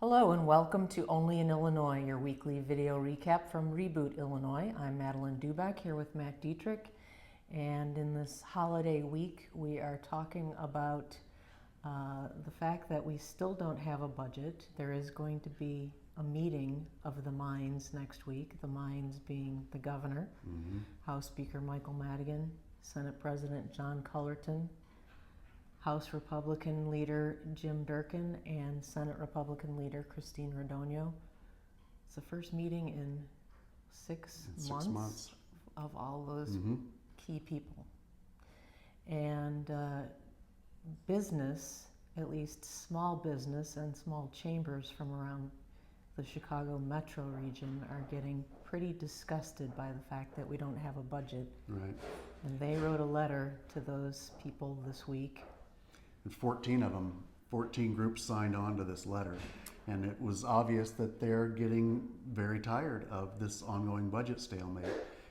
Hello and welcome to Only in Illinois, your weekly video recap from Reboot, Illinois. I'm Madeline Duback here with Matt Dietrich, and in this holiday week we are talking about the fact that we still don't have a budget. There is going to be a meeting of the minds next week, the minds being the governor, House Speaker Michael Madigan, Senate President John Cullerton, House Republican Leader Jim Durkin, and Senate Republican Leader Christine Radogno. It's the first meeting in six months of all those key people. And business, at least small business and small chambers from around the Chicago metro region, are getting pretty disgusted by the fact that we don't have a budget. Right. And they wrote a letter to those people this week. And 14 of them, 14 groups signed on to this letter. And it was obvious that they're getting very tired of this ongoing budget stalemate.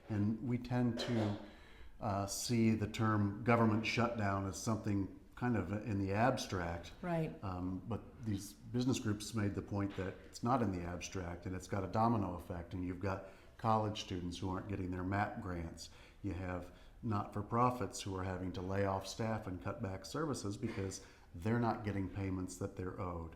And we tend to see the term government shutdown as something kind of in the abstract. Right. But these business groups made the point that it's not in the abstract, and it's got a domino effect. And you've got college students who aren't getting their MAP grants. You have not-for-profits who are having to lay off staff and cut back services because they're not getting payments that they're owed.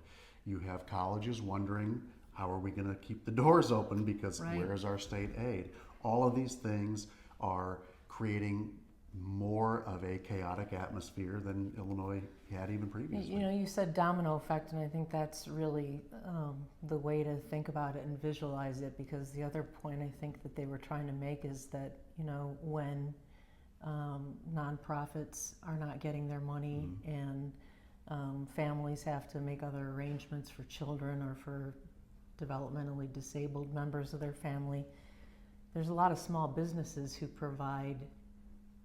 You have colleges wondering, how are we going to keep the doors open because where's our state aid? All of these things are creating more of a chaotic atmosphere than Illinois had even previously. You know, you said domino effect, and I think that's really the way to think about it and visualize it, because the other point I think that they were trying to make is that, you know, when nonprofits are not getting their money and families have to make other arrangements for children or for developmentally disabled members of their family, there's a lot of small businesses who provide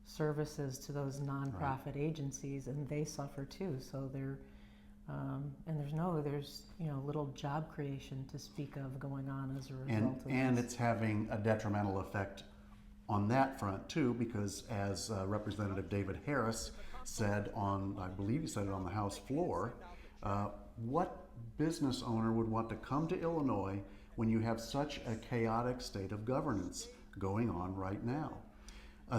services to those nonprofit agencies, and they suffer too. So they're and there's little job creation to speak of going on as a result of this. And it's having a detrimental effect on that front too, because as Representative David Harris said I believe he said it on the House floor, what business owner would want to come to Illinois when you have such a chaotic state of governance going on right now?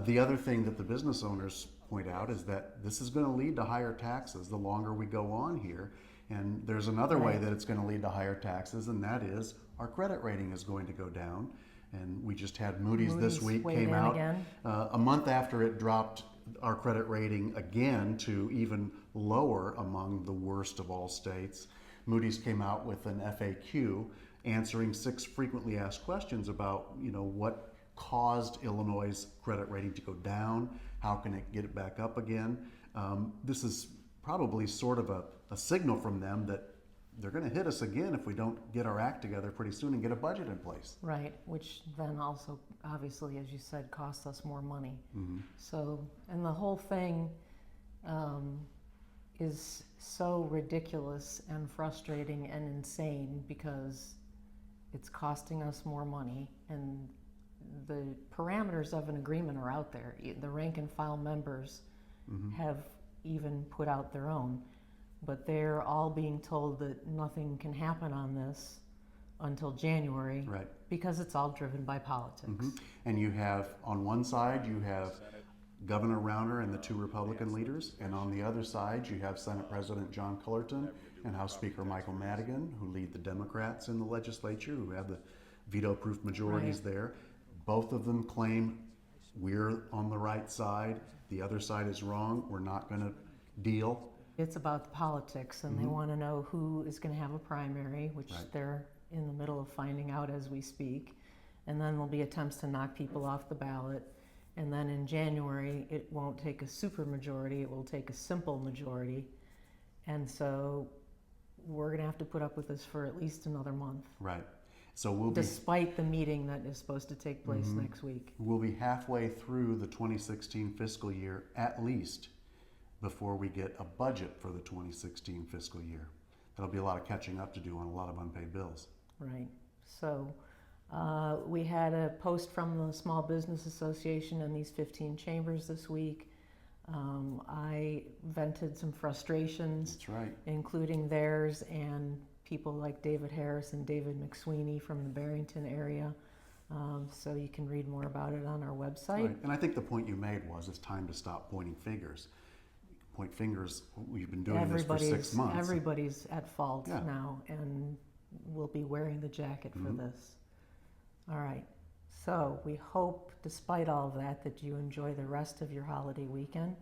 The other thing that the business owners point out is that this is going to lead to higher taxes the longer we go on here. And there's another way that it's going to lead to higher taxes, and that is our credit rating is going to go down. And we just had Moodys this week came out a month after it dropped our credit rating again to even lower among the worst of all states. Moodys came out with an FAQ answering 6 frequently asked questions about, what caused Illinois' credit rating to go down, how can it get it back up again. This is probably sort of a signal from them that they're going to hit us again if we don't get our act together pretty soon and get a budget in place. Right, which then also, obviously, as you said, costs us more money. So, and the whole thing is so ridiculous and frustrating and insane because it's costing us more money, and the parameters of an agreement are out there. The rank and file members have even put out their own. But they're all being told that nothing can happen on this until January, because it's all driven by politics. And you have, on one side, you have Governor Rauner and the 2 Republican leaders, and on the other side, you have Senate President John Cullerton and House Speaker Michael Madigan, who lead the Democrats in the legislature, who have the veto-proof majorities there. Both of them claim we're on the right side, the other side is wrong, we're not going to deal. It's about the politics, and they want to know who is going to have a primary, which they're in the middle of finding out as we speak. And then there'll be attempts to knock people off the ballot. And then in January, it won't take a super majority, it will take a simple majority. And so we're going to have to put up with this for at least another month. Right. So we'll be, despite the meeting that is supposed to take place next week. We'll be halfway through the 2016 fiscal year at least before we get a budget for the 2016 fiscal year. That'll be a lot of catching up to do on a lot of unpaid bills. Right. So we had a post from the Small Business Association and these 15 chambers this week. I vented some frustrations, That's right. including theirs and people like David Harris and David McSweeney from the Barrington area. So you can read more about it on our website. Right. And I think the point you made was it's time to stop pointing fingers. Point fingers, we've been doing this for 6 months. Everybody's at fault Yeah. now and will be wearing the jacket for this. All right. So we hope, despite all of that, that you enjoy the rest of your holiday weekend.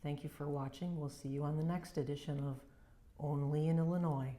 Thank you for watching. We'll see you on the next edition of Only in Illinois.